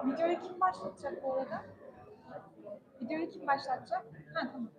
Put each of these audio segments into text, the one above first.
Videoyu kim başlatacak bu arada? Videoyu kim başlatacak? Ha, tamam.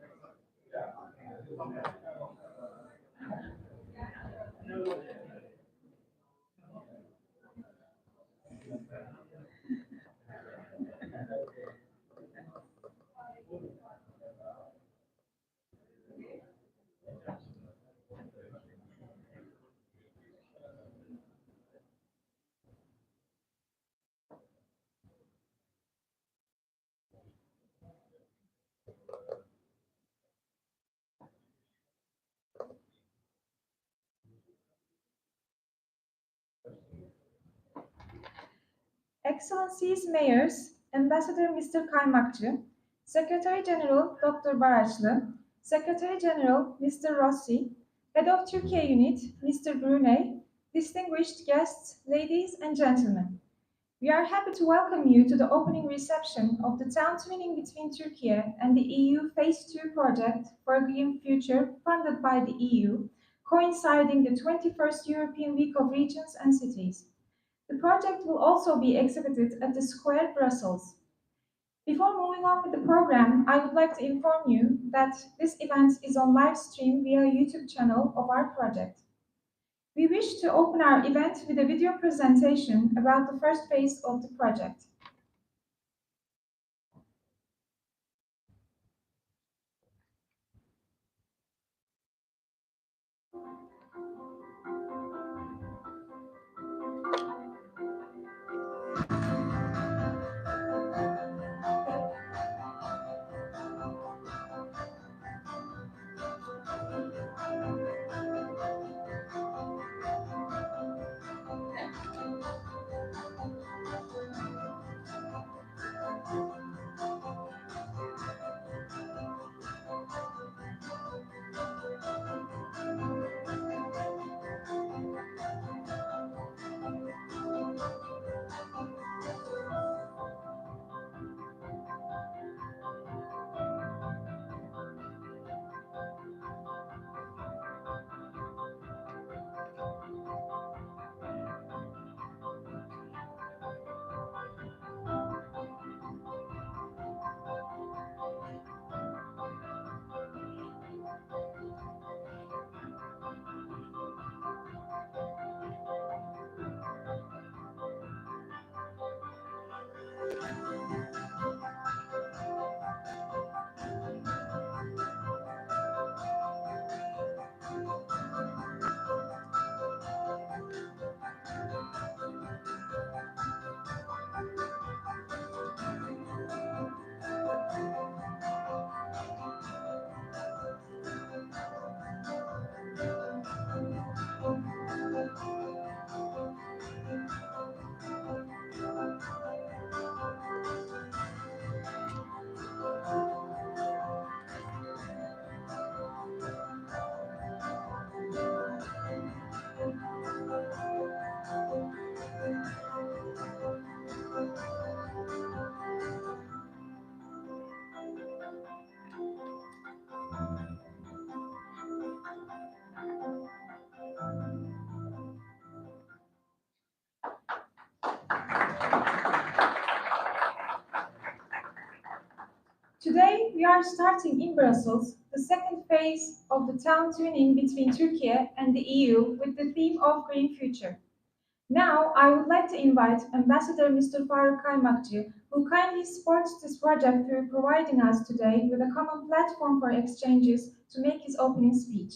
Excellencies Mayors, Ambassador Mr. Kaymakçı, Secretary General Dr. Baraçlı, Secretary General Mr. Rossi, Head of Türkiye Unit Mr. Brunei, distinguished guests, ladies and gentlemen. We are happy to welcome you to the opening reception of the town twinning between Türkiye and the EU Phase 2 project for a green future funded by the EU, coinciding the 21st European Week of Regions and Cities. The project will also be exhibited at the Square Brussels. Before moving on with the program, I would like to inform you that this event is on live stream via YouTube channel of our project. We wish to open our event with a video presentation about the first phase of the project. Today, we are starting in Brussels the second phase of the town twinning between Turkey and the EU with the theme of Green Future. Now, I would like to invite Ambassador Mr. Faruk Kaymakçı, who kindly supports this project through providing us today with a common platform for exchanges to make his opening speech.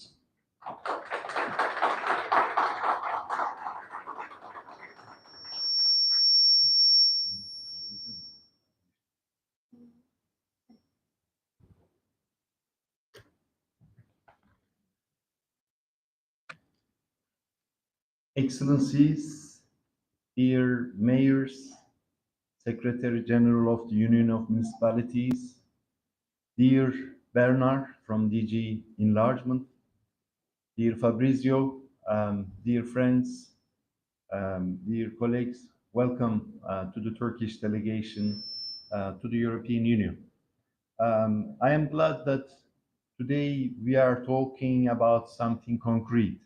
Excellencies, dear mayors, Secretary General of the Union of Municipalities, dear Bernard from DG Enlargement, dear Fabrizio, dear friends, dear colleagues, welcome to the Turkish delegation to the European Union. I am glad that today we are talking about something concrete,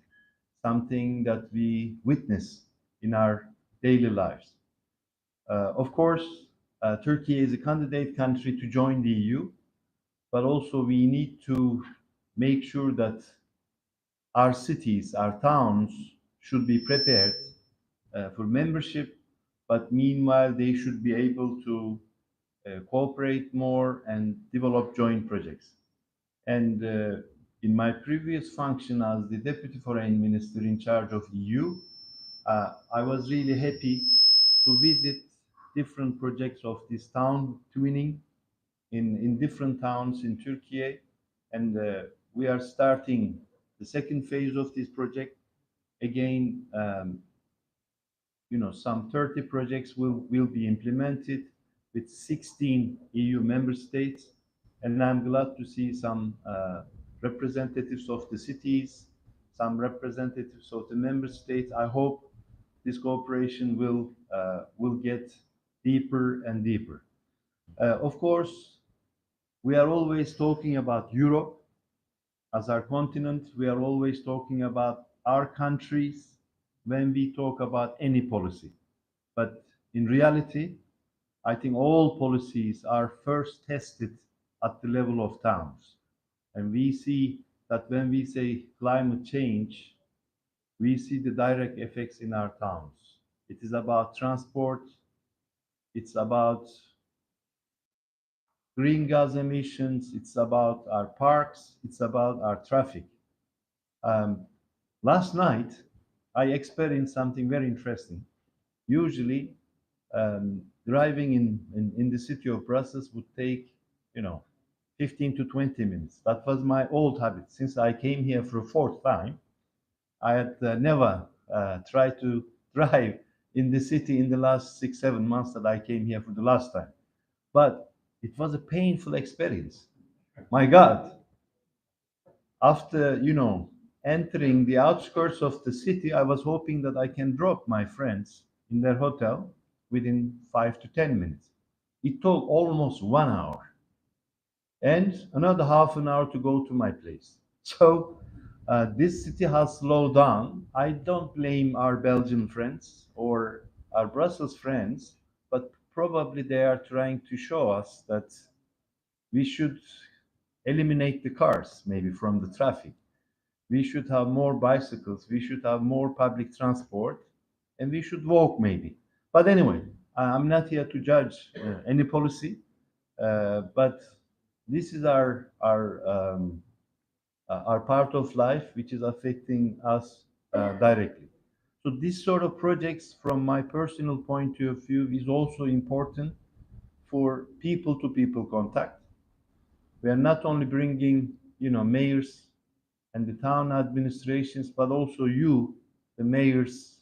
something that we witness in our daily lives. Of course, Turkey is a candidate country to join the EU, but also we need to make sure that our cities, our towns should be prepared for membership, but meanwhile they should be able to cooperate more and develop joint projects. And in my previous function as the Deputy Foreign Minister in charge of EU, I was really happy to visit different projects of this town twinning in different towns in Turkey. And we are starting the second phase of this project. Again, some 30 projects will be implemented with 16 EU member states. And I'm glad to see some representatives of the cities, some representatives of the member states. I hope this cooperation will get deeper and deeper. Of course, we are always talking about Europe as our continent. We are always talking about our countries when we talk about any policy. But in reality, I think all policies are first tested at the level of towns. And we see that when we say climate change, we see the direct effects in our towns. It is about transport, it's about green gas emissions, it's about our parks, it's about our traffic. Um, Last night, I experienced something very interesting. Usually, driving in the city of Brussels would take, 15 to 20 minutes. That was my old habit. Since I came here for a fourth time, I had never tried to drive in the city in the last 6, 7 months that I came here for the last time. But it was a painful experience. My God, after, entering the outskirts of the city, I was hoping that I can drop my friends in their hotel within 5 to 10 minutes. It took almost 1 hour and another half an hour to go to my place. So this city has slowed down. I don't blame our Belgian friends or our Brussels friends, but probably they are trying to show us that we should eliminate the cars maybe from the traffic. We should have more bicycles, we should have more public transport, and we should walk maybe. But anyway, I'm not here to judge any policy, but this is our part of life which is affecting us directly. So this sort of projects, from my personal point of view, is also important for people-to-people contact. We are not only bringing, mayors and the town administrations, but also you, the mayors,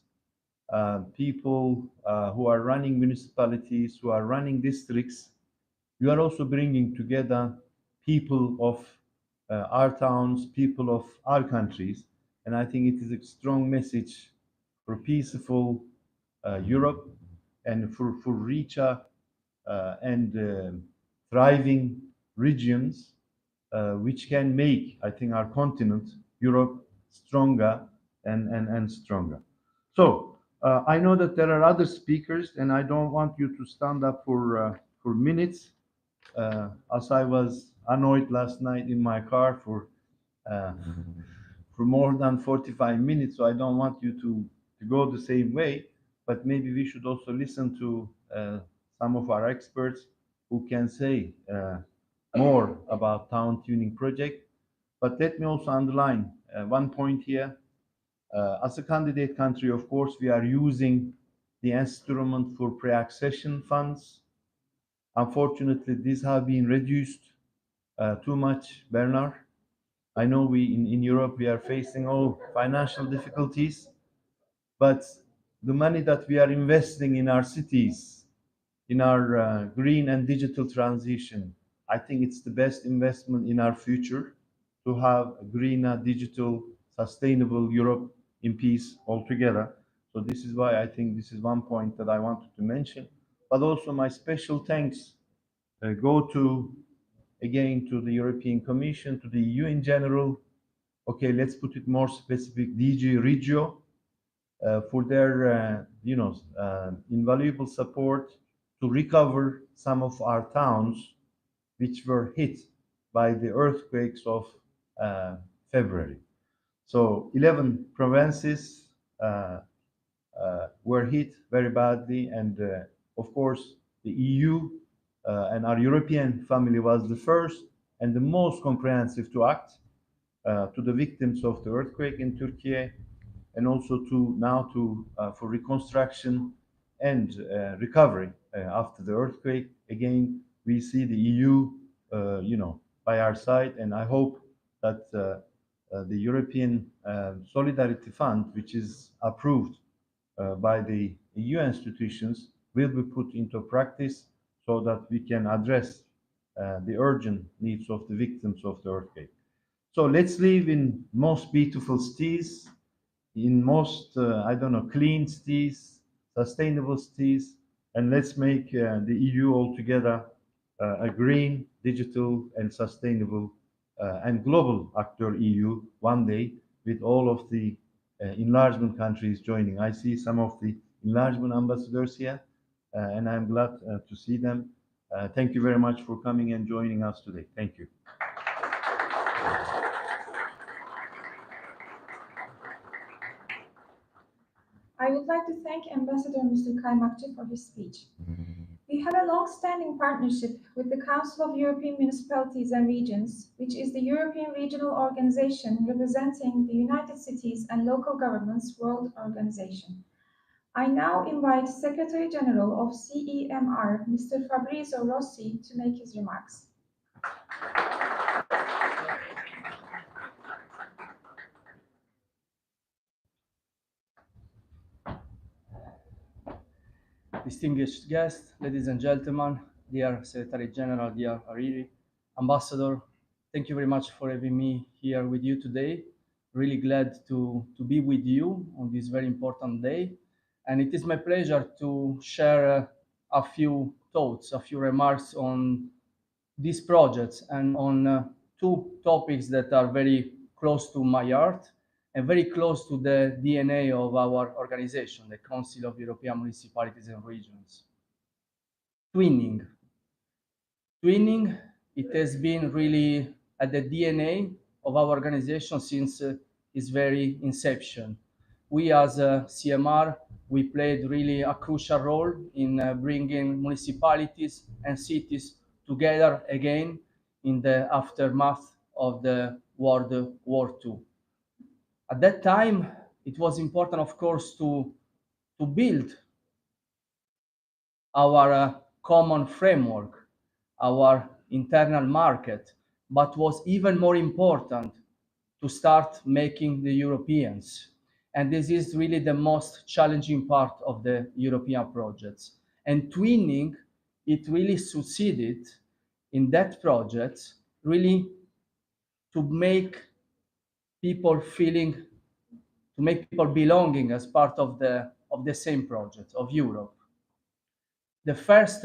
people who are running municipalities, who are running districts. You are also bringing together people of our towns, people of our countries, and I think it is a strong message for peaceful Europe and for richer and thriving regions, which can make, I think, our continent, Europe, stronger and stronger. So I know that there are other speakers, and I don't want you to stand up for minutes, as I was annoyed last night in my car uh, for more than 45 minutes. So I don't want you to go the same way, but maybe we should also listen to some of our experts who can say more about town tuning project. But let me also underline one point here. As a candidate country, of course, we are using the instrument for pre-accession funds. Unfortunately, these have been reduced too much, Bernard. I know in Europe we are facing all financial difficulties, but the money that we are investing in our cities, in our green and digital transition, I think it's the best investment in our future to have a greener, digital, sustainable Europe in peace altogether. So this is why I think this is one point that I wanted to mention. But also my special thanks go to, again, to the European Commission, to the EU in general. Okay, let's put it more specific, DG Regio, for their invaluable support to recover some of our towns which were hit by the earthquakes of February. So 11 provinces were hit very badly, and of course, the EU and our European family was the first and the most comprehensive to act to the victims of the earthquake in Turkey, and also to now to for reconstruction and recovery after the earthquake. Again, we see the EU, by our side, and I hope that the European Solidarity Fund, which is approved by the EU institutions, will be put into practice so that we can address the urgent needs of the victims of the earthquake. So let's live in most beautiful cities, in most, clean cities, sustainable cities, and let's make the EU altogether a green, digital, and sustainable and global actor EU one day, with all of the enlargement countries joining. I see some of the enlargement ambassadors here, and I'm glad to see them. Thank you very much for coming and joining us today. Thank you. I would like to thank Ambassador Mr. Kaymakçı for his speech. We have a long-standing partnership with the Council of European Municipalities and Regions, which is the European regional organization representing the United Cities and Local Governments World Organization. I now invite Secretary General of CEMR, Mr. Fabrizio Rossi, to make his remarks. Distinguished guests, ladies and gentlemen, dear Secretary General, dear Hariri, Ambassador, thank you very much for having me here with you today. Really glad to be with you on this very important day. And it is my pleasure to share a few thoughts, a few remarks on these projects and on two topics that are very close to my heart and very close to the DNA of our organization, the Council of European Municipalities and Regions. Twinning. Twinning, it has been really at the DNA of our organization since its very inception. We as CMR, we played really a crucial role in bringing municipalities and cities together again in the aftermath of the World War II. At that time, it was important, of course, to build our common framework, our internal market, but was even more important to start making the Europeans. And this is really the most challenging part of the European projects. And twinning, it really succeeded in that project, really to make people belonging as part of the same project of Europe. The first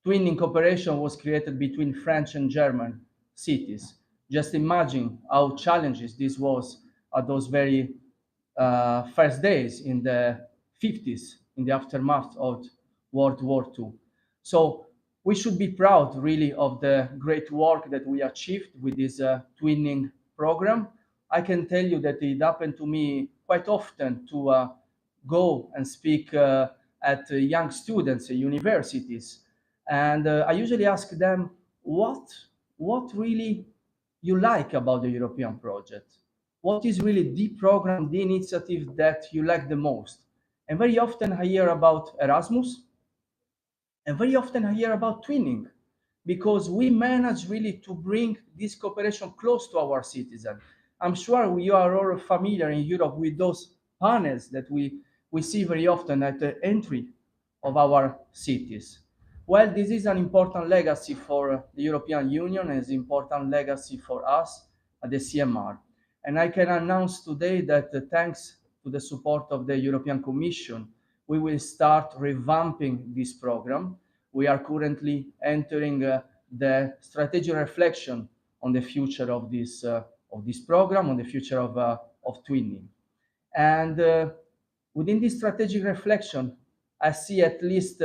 twinning cooperation was created between French and German cities. Just imagine how challenging this was at those very first days in the 50s, in the aftermath of World War II. So we should be proud really of the great work that we achieved with this twinning program. I can tell you that it happened to me quite often to go and speak at young students at universities. And I usually ask them, what really you like about the European project? What is really the program, the initiative that you like the most? And very often I hear about Erasmus, and very often I hear about twinning, because we manage really to bring this cooperation close to our citizens. I'm sure you are all familiar in Europe with those panels that we see very often at the entry of our cities. Well, this is an important legacy for the European Union and is an important legacy for us at the CMR. And I can announce today that thanks to the support of the European Commission, we will start revamping this program. We are currently entering the strategic reflection on the future of this program, on the future of twinning. And within this strategic reflection, I see at least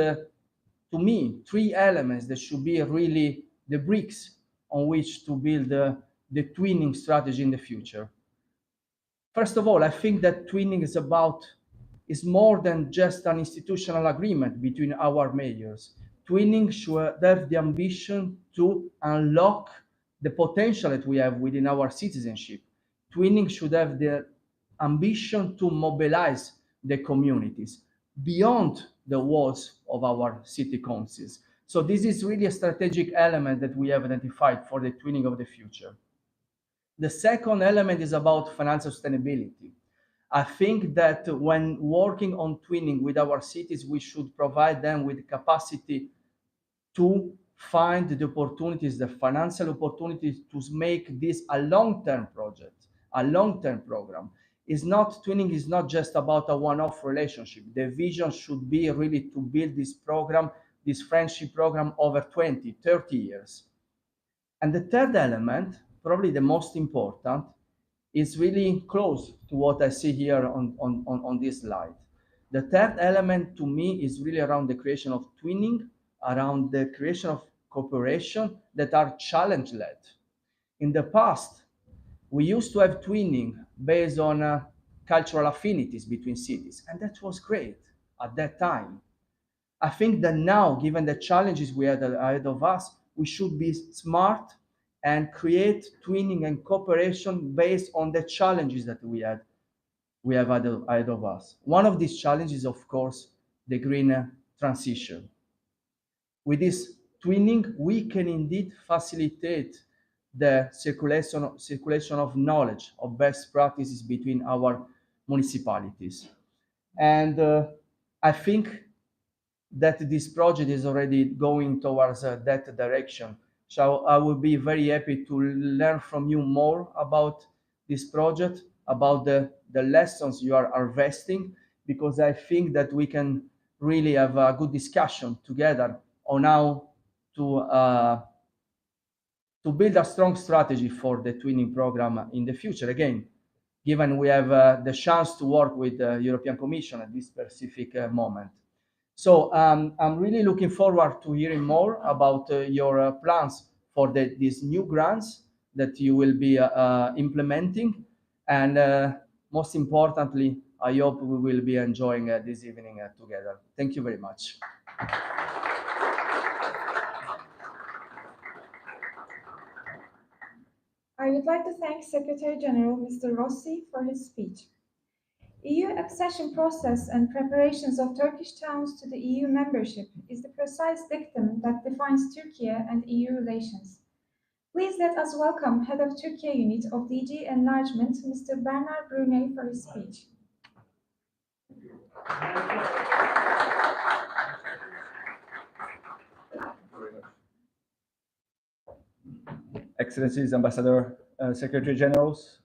to me, three elements that should be really the bricks on which to build the twinning strategy in the future. First of all, I think that twinning is more than just an institutional agreement between our mayors. Twinning should have the ambition to unlock the potential that we have within our citizenship. Twinning should have the ambition to mobilize the communities beyond the walls of our city councils. So this is really a strategic element that we have identified for the twinning of the future. The second element is about financial sustainability. I think that when working on twinning with our cities, we should provide them with capacity to find the opportunities, the financial opportunities to make this a long-term project, a long-term program. Twinning is not just about a one-off relationship. The vision should be really to build this program, this friendship program over 20, 30 years. And the third element, probably the most important, is really close to what I see here on this slide. The third element to me is really around the creation of twinning, around the creation of cooperation that are challenge-led. In the past, we used to have twinning based on cultural affinities between cities, and that was great at that time. I think that now, given the challenges we had ahead of us, we should be smart and create twinning and cooperation based on the challenges that we have ahead of us. One of these challenges, of course, the green transition. With this twinning, we can indeed facilitate the circulation of knowledge, of best practices between our municipalities. And I think that this project is already going towards that direction. So I will be very happy to learn from you more about this project, about the lessons you are harvesting, because I think that we can really have a good discussion together on how to build a strong strategy for the twinning program in the future. Again, given we have the chance to work with the European Commission at this specific moment. So I'm really looking forward to hearing more about your plans for these new grants that you will be implementing. And most importantly, I hope we will be enjoying this evening together. Thank you very much. I would like to thank Secretary General Mr. Rossi for his speech. EU accession process and preparations of Turkish towns to the EU membership is the precise dictum that defines Turkey and EU relations. Please let us welcome Head of Türkiye Unit of DG Enlargement, Mr. Bernard Brunet, for his speech. Excellencies, Ambassador, Secretary Generals,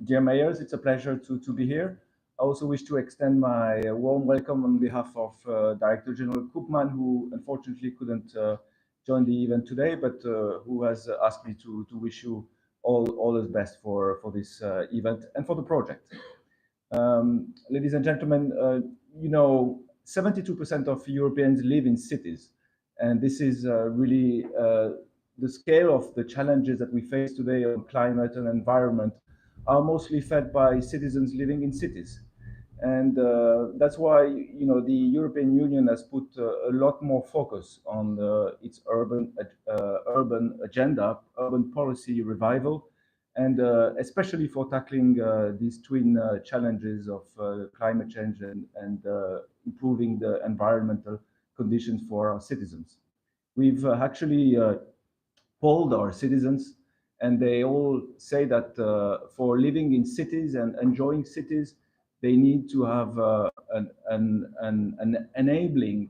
dear mayors, it's a pleasure to be here. I also wish to extend my warm welcome on behalf of Director General Koopman, who unfortunately couldn't join the event today, but who has asked me to wish you all the best for this event and for the project. Ladies and gentlemen, 72% of Europeans live in cities, and this is really the scale of the challenges that we face today on climate and environment are mostly fed by citizens living in cities. And that's why the European Union has put a lot more focus on its urban agenda, urban policy revival, and especially for tackling these twin challenges of climate change and improving the environmental conditions for our citizens. We've actually polled our citizens, and they all say that for living in cities and enjoying cities, they need to have an enabling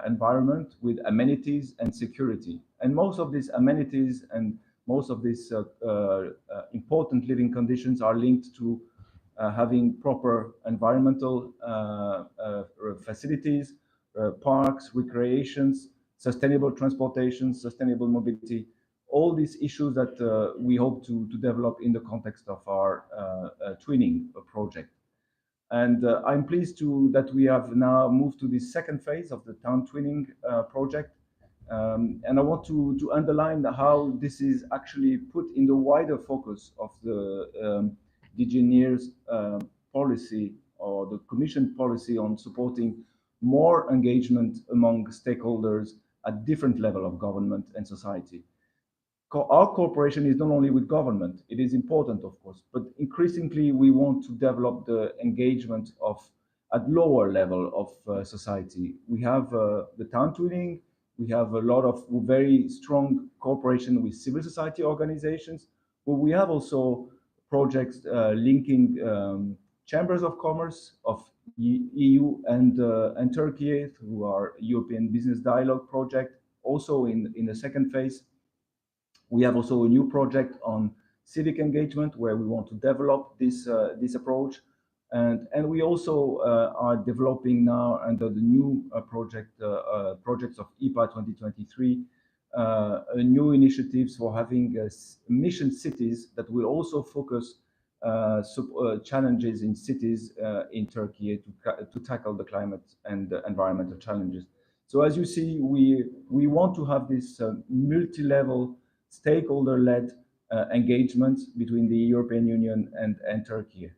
environment with amenities and security. And most of these amenities and most of these important living conditions are linked to having proper environmental facilities, parks, recreations, sustainable transportation, sustainable mobility, all these issues that we hope to develop in the context of our twinning project. And I'm pleased that we have now moved to the second phase of the town twinning project. And I want to underline how this is actually put in the wider focus of the DGNIR's policy, or the Commission policy, on supporting more engagement among stakeholders at different level of government and society. Our cooperation is not only with government, it is important, of course, but increasingly we want to develop the engagement at lower level of society. We have the town twinning, we have a lot of very strong cooperation with civil society organizations, but we have also projects linking chambers of commerce of EU and Turkey through our European Business Dialogue project. Also in the second phase, we have also a new project on civic engagement where we want to develop this approach, and we also are developing now under the new projects of IPA 2023 new initiatives for having mission cities that will also focus challenges in cities in Turkey to tackle the climate and environmental challenges. So as you see, we want to have this multi-level stakeholder-led engagement between the European Union and Turkey.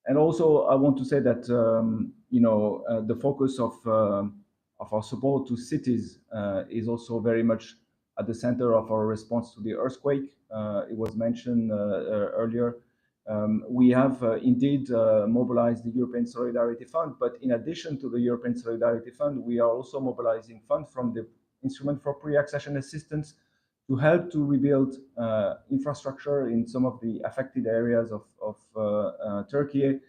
And also, I want to say that the focus of our support to cities is also very much at the center of our response to the earthquake. It was mentioned earlier. We have indeed mobilized the European Solidarity Fund, but in addition to the European Solidarity Fund, we are also mobilizing funds from the Instrument for Pre-Accession Assistance to help to rebuild infrastructure in some of the affected areas of Turkey,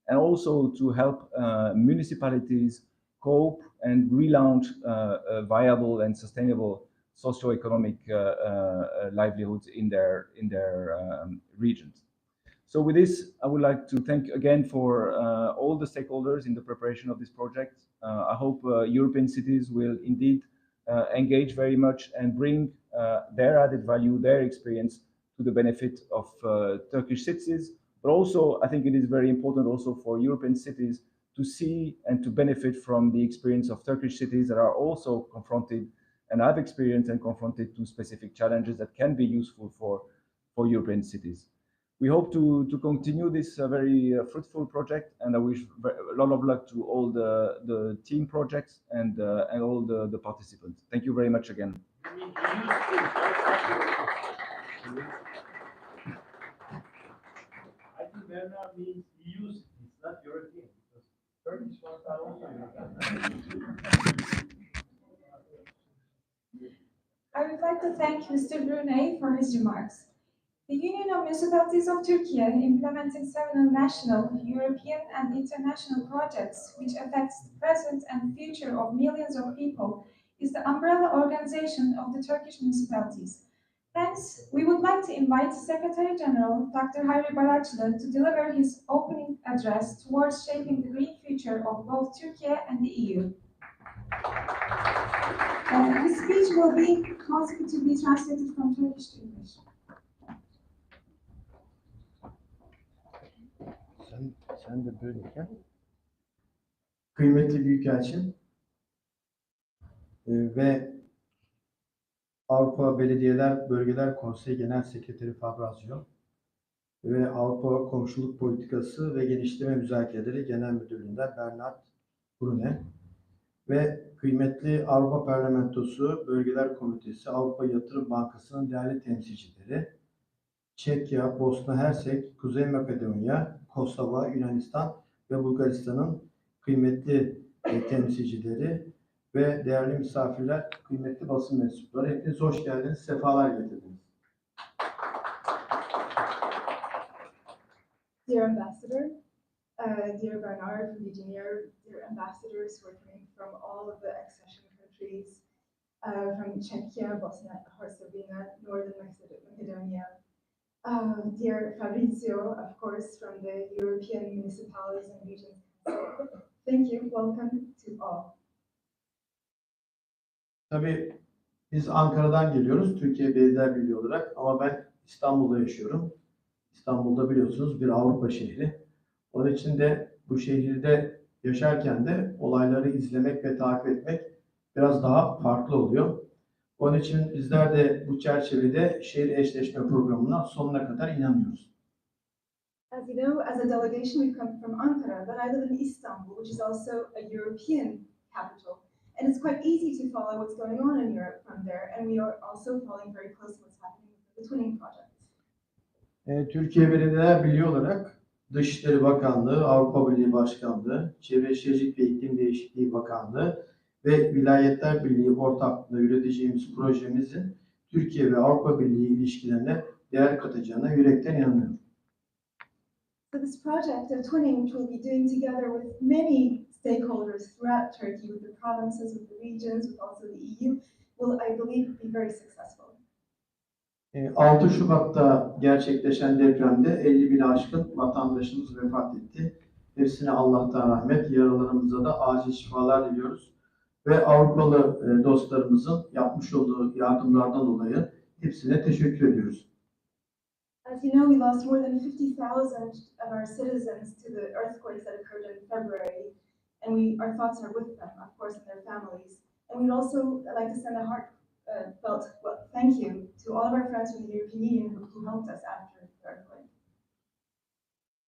and also to help municipalities cope and relaunch viable and sustainable socio-economic livelihoods in their regions. So with this, I would like to thank again for all the stakeholders in the preparation of this project. I hope European cities will indeed engage very much and bring their added value, their experience to the benefit of Turkish citizens. But also, I think it is very important also for European cities to see and to benefit from the experience of Turkish cities that are also confronted and have experienced and confronted to specific challenges that can be useful for European cities. We hope to continue this very fruitful project, and I wish a lot of luck to all the team projects and all the participants. Thank you very much again. I think Bernard means use. It's not European, because Turkish ones are also European. I would like to thank Mr. Brunei for his remarks. The Union of Municipalities of Turkey, implementing several national, European, and international projects which affects the present and future of millions of people, is the umbrella organization of the Turkish municipalities. Hence, we would like to invite Secretary General Dr. Hayri Baraçlı to deliver his opening address towards shaping the green future of both Turkey and the EU. His speech will be consecutively translated from Turkish to English. Sen de böyle gel. Kıymetli Büyükelçim ve Avrupa Belediyeler Bölgeler Konseyi Genel Sekreteri Fabrizio ve Avrupa Komşuluk Politikası ve Genişleme Müzakereleri Genel Müdürlüğü'nden Bernard Brune ve kıymetli Avrupa Parlamentosu Bölgeler Komitesi, Avrupa Yatırım Bankası'nın değerli temsilcileri, Çekya, Bosna Hersek, Kuzey Makedonya, Kosova, Yunanistan ve Bulgaristan'ın kıymetli temsilcileri ve değerli misafirler, kıymetli basın mensupları, hepiniz hoş geldiniz, sefalar getirdiniz. Dear Ambassador, dear Bernard from DGNIR, dear ambassadors who are coming from all of the accession countries, from Czechia, Bosnia and Herzegovina, Northern Macedonia, dear Fabrizio, of course, from the European Municipalities and Regions Council. Thank you, welcome to all. Tabii biz Ankara'dan geliyoruz, Türkiye Belediyeler Birliği olarak, ama ben İstanbul'da yaşıyorum. İstanbul'da biliyorsunuz bir Avrupa şehri. Onun için de bu şehirde yaşarken de olayları izlemek ve takip etmek biraz daha farklı oluyor. Onun için bizler de bu çerçevede şehir eşleşme programına sonuna kadar inanıyoruz. As you know, as a delegation, we come from Ankara, but I live in Istanbul, which is also a European capital. And it's quite easy to follow what's going on in Europe from there. And we are also following very closely what's happening with the twinning project. Türkiye Belediyeler Birliği olarak Dışişleri Bakanlığı, Avrupa Birliği Başkanlığı, Çevre Şehircilik ve İklim Değişikliği Bakanlığı ve Vilayetler Birliği ortaklığında yürüteceğimiz projemizin Türkiye ve Avrupa Birliği ilişkilerine değer katacağına yürekten inanıyorum. So this project of twinning, which we'll be doing together with many stakeholders throughout Turkey, with the provinces, with the regions, with also the EU, will, I believe, be very successful. 6 Şubat'ta gerçekleşen depremde 50 bin aşkın vatandaşımız vefat etti. Hepsine Allah'tan rahmet, yaralarımıza da acil şifalar diliyoruz. Ve Avrupalı dostlarımızın yapmış olduğu yardımlardan dolayı hepsine teşekkür ediyoruz. As you know, we lost more than 50,000 of our citizens to the earthquakes that occurred in February, and our thoughts are with them, of course, and their families. And we'd also like to send a heartfelt thank you to all of our friends from the European Union who helped us after the earthquake.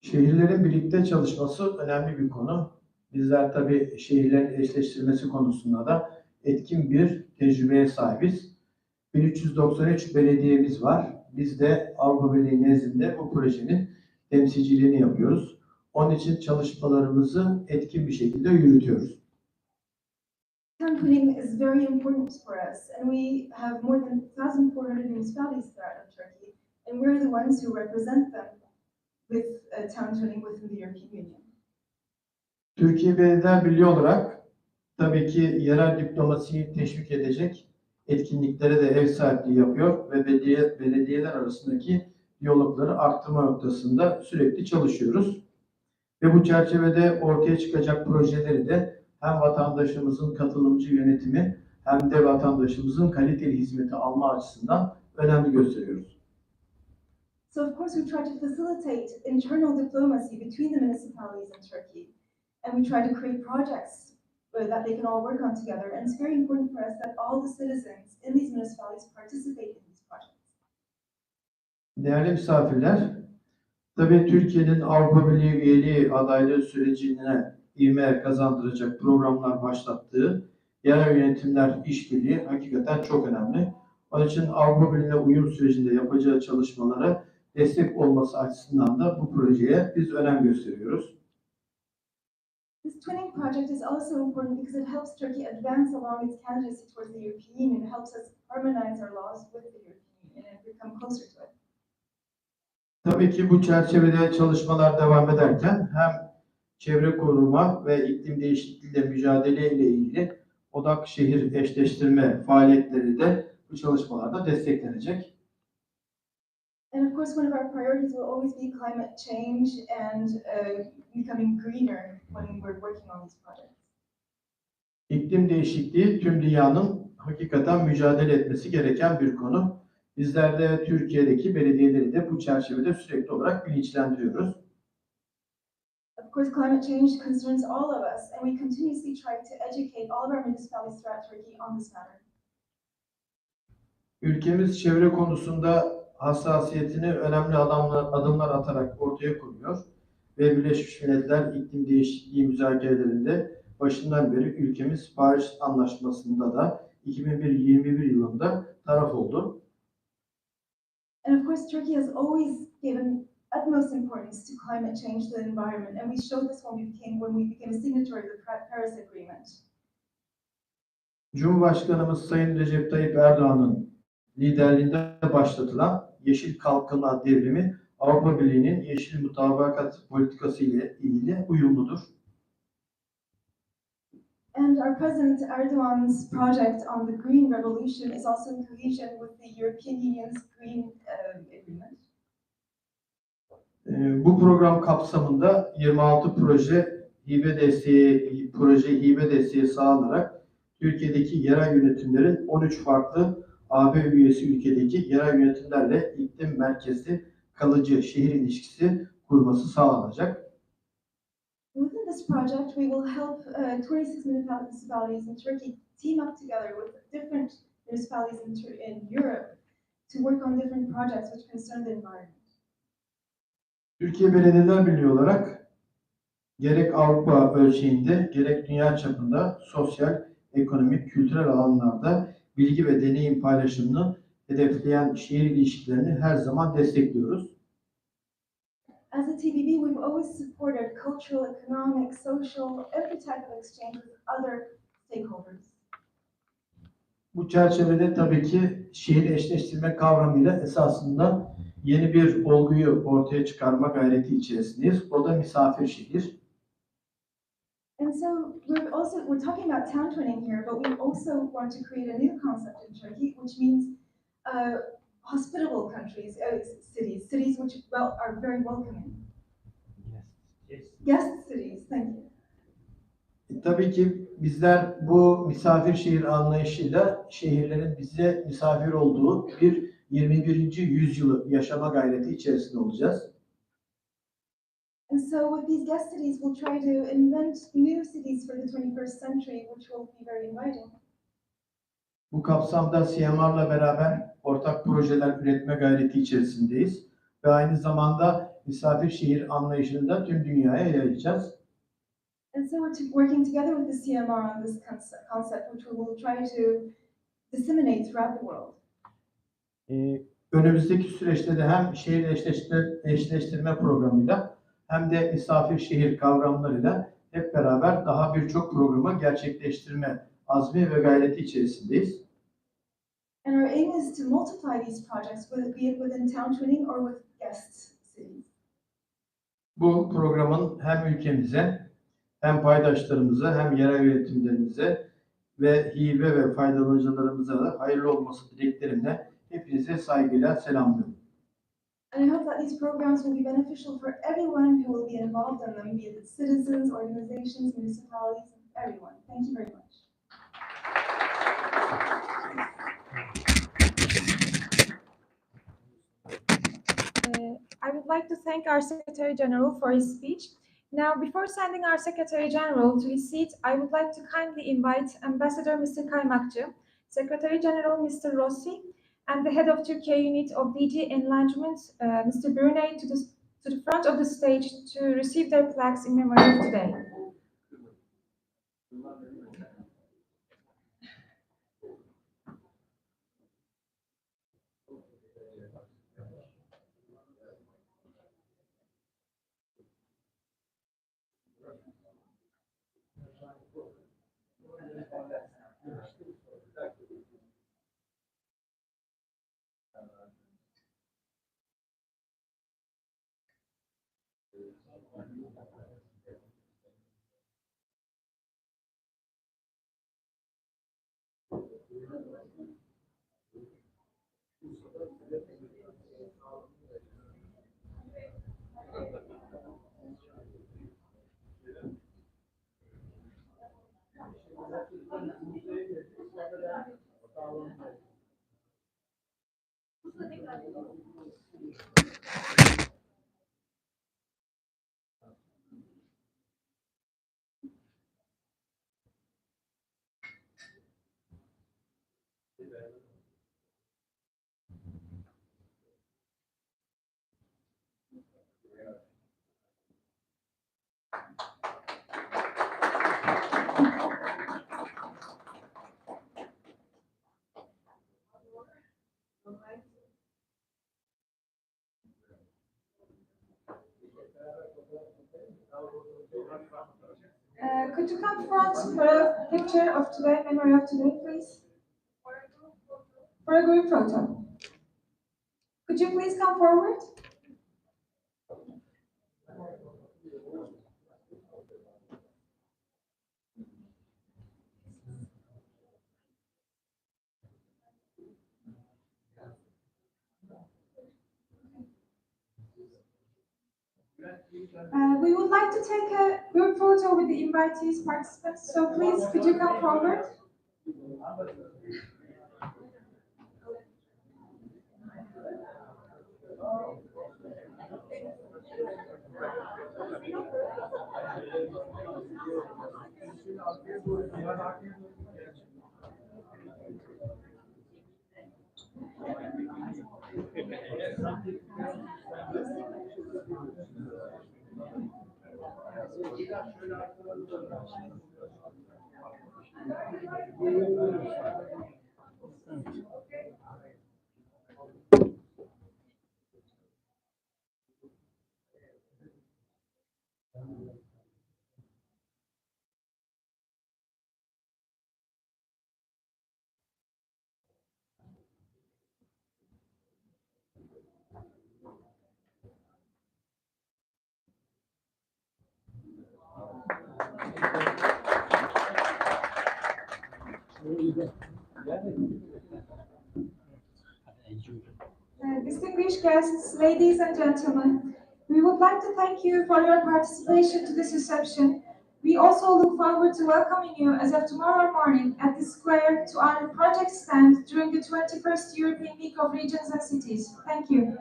Şehirlerin birlikte çalışması önemli bir konu. Bizler tabii şehirlerin eşleştirilmesi konusunda da etkin bir tecrübeye sahibiz. 1393 belediyemiz var. Biz de Avrupa Birliği nezdinde bu projenin temsilciliğini yapıyoruz. Onun için çalışmalarımızı etkin bir şekilde yürütüyoruz. Town twinning is very important for us, and we have more than 1,400 municipalities throughout Turkey, and we're the ones who represent them with town twinning within the European Union. Türkiye Belediyeler Birliği olarak tabii ki yerel diplomasiyi teşvik edecek etkinliklere de ev sahipliği yapıyor ve belediyeler arasındaki diyalogları arttırma noktasında sürekli çalışıyoruz. Ve bu çerçevede ortaya çıkacak projeleri de hem vatandaşımızın katılımcı yönetimi hem de vatandaşımızın kaliteli hizmeti alma açısından önemli gösteriyoruz. So of course we try to facilitate internal diplomacy between the municipalities in Turkey, and we try to create projects that they can all work on together. And it's very important for us that all the citizens in these municipalities participate in these projects. Değerli misafirler, tabii Türkiye'nin Avrupa Birliği üyeliği adaylığı sürecine ivme kazandıracak programlar başlattığı yerel yönetimler işbirliği hakikaten çok önemli. Onun için Avrupa Birliği'ne uyum sürecinde yapacağı çalışmalara destek olması açısından da bu projeye biz önem gösteriyoruz. This twinning project is also important because it helps Turkey advance along its candidacy towards the European Union. It helps us harmonize our laws with the European Union and become closer to it. Tabii ki bu çerçevede çalışmalar devam ederken hem çevre koruma ve iklim değişikliğiyle mücadele ile ilgili odak şehir eşleştirme faaliyetleri de bu çalışmalarda desteklenecek. And of course, one of our priorities will always be climate change and becoming greener when we're working on these projects. İklim değişikliği tüm dünyanın hakikaten mücadele etmesi gereken bir konu. Bizler de Türkiye'deki belediyeleri de bu çerçevede sürekli olarak bilinçlendiriyoruz. Of course, climate change concerns all of us, and we continuously try to educate all of our municipalities throughout Turkey on this matter. Ülkemiz çevre konusunda hassasiyetini önemli adımlar atarak ortaya koyuyor ve Birleşmiş Milletler İklim Değişikliği müzakerelerinde başından beri ülkemiz Paris Anlaşması'nda da 2021 yılında taraf oldu. And of course, Turkey has always given utmost importance to climate change, to the environment, and we showed this when we became a signatory of the Paris Agreement. Cumhurbaşkanımız Sayın Recep Tayyip Erdoğan'ın liderliğinde başlatılan Yeşil Kalkınma Devrimi Avrupa Birliği'nin Yeşil Mutabakat politikası ile ilgili uyumludur. And our President Erdogan's project on the Green Revolution is also in cohesion with the European Union's Green Agreement. Bu program kapsamında 26 proje hibe desteği sağlanarak Türkiye'deki yerel yönetimlerin 13 farklı AB üyesi ülkedeki yerel yönetimlerle iklim merkezli kalıcı şehir ilişkisi kurması sağlanacak. With project, we will help 26 municipalities in Turkey team up together with different municipalities in Europe to work on different projects which concern the environment. Türkiye Belediyeler Birliği olarak gerek Avrupa ölçeğinde gerek dünya çapında sosyal, ekonomik, kültürel alanlarda bilgi ve deneyim paylaşımını hedefleyen şehir ilişkilerini her zaman destekliyoruz. As a TBB, we've always supported cultural, economic, social, every type of exchange with other stakeholders. Bu çerçevede tabii ki şehir eşleştirme kavramıyla esasında yeni bir olguyu ortaya çıkarma gayreti içerisindeyiz. O da misafir şehir. And so we're talking about town twinning here, but we also want to create a new concept in Turkey, which means hospitable countries, cities which are very welcoming. Guest cities, thank you. Tabii ki bizler bu misafir şehir anlayışıyla şehirlerin bize misafir olduğu bir 21. yüzyılı yaşama gayreti içerisinde olacağız. And so with these guest cities, we'll try to invent new cities for the 21st century, which will be very inviting. Bu kapsamda CMR'la beraber ortak projeler üretme gayreti içerisindeyiz ve aynı zamanda misafir şehir anlayışını da tüm dünyaya yayacağız. And so we're working together with the CMR on this concept, which we will try to disseminate throughout the world. Önümüzdeki süreçte de hem şehir eşleştirme programıyla hem de misafir şehir kavramlarıyla hep beraber daha birçok programı gerçekleştirme azmi ve gayreti içerisindeyiz. And our aim is to multiply these projects, be it within town twinning or with guest cities. Bu programın hem ülkemize, hem paydaşlarımıza, hem yerel yönetimlerimize ve hibe ve faydalanıcılarımıza da hayırlı olması dileklerimle hepinize saygıyla selamlıyorum. And I hope that these programs will be beneficial for everyone who will be involved in them, be it citizens, organizations, municipalities, everyone. Thank you very much. I would like to thank our Secretary General for his speech. Now, before sending our Secretary General to his seat, I would like to kindly invite Ambassador Mr. Kaymakçı, Secretary General Mr. Rossi, and the head of Türkiye unit of DG Enlargement, Mr. Brunei, to the front of the stage to receive their plaques in memory of today. Could you come front for a picture of today, memory of today, please? For a group photo. Could you please come forward? We would like to take a group photo with the invitees, participants, so please could you come forward? Distinguished guests, ladies and gentlemen, we would like to thank you for your participation to this reception. We also look forward to welcoming you as of tomorrow morning at the square to our project stand during the 21st European Week of Regions and Cities. Thank you.